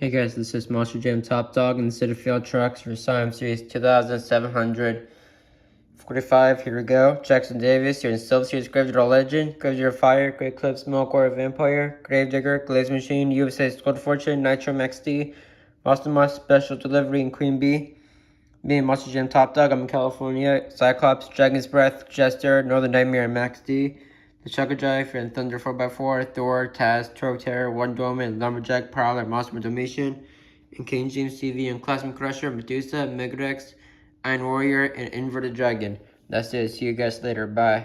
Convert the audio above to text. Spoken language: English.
Hey guys, this is Monster Jam Top Dog in the City Field Trucks for Siam Series 2745. Here we go. Jackson Davis, here in Silver Series Gravedigger Legend, Gravedigger Fire, Great Clips, Milkor Vampire, Gravedigger, Glaze Machine, USA Gold Fortune, Nitro XD, Boston Moss Special Delivery, and Queen Bee. Me and Monster Jam Top Dog, I'm in California. Cyclops, Dragon's Breath, Jester, Northern Nightmare, and Max D. The Chucker Drive, and Thunder 4x4, Thor, Taz, Turbo Terror, One Dorman, Lumberjack, Prowler, Monster Domation, and King James TV, and Cosmic Crusher, Medusa, Megarex, Iron Warrior, and Inverted Dragon. That's it. See you guys later. Bye.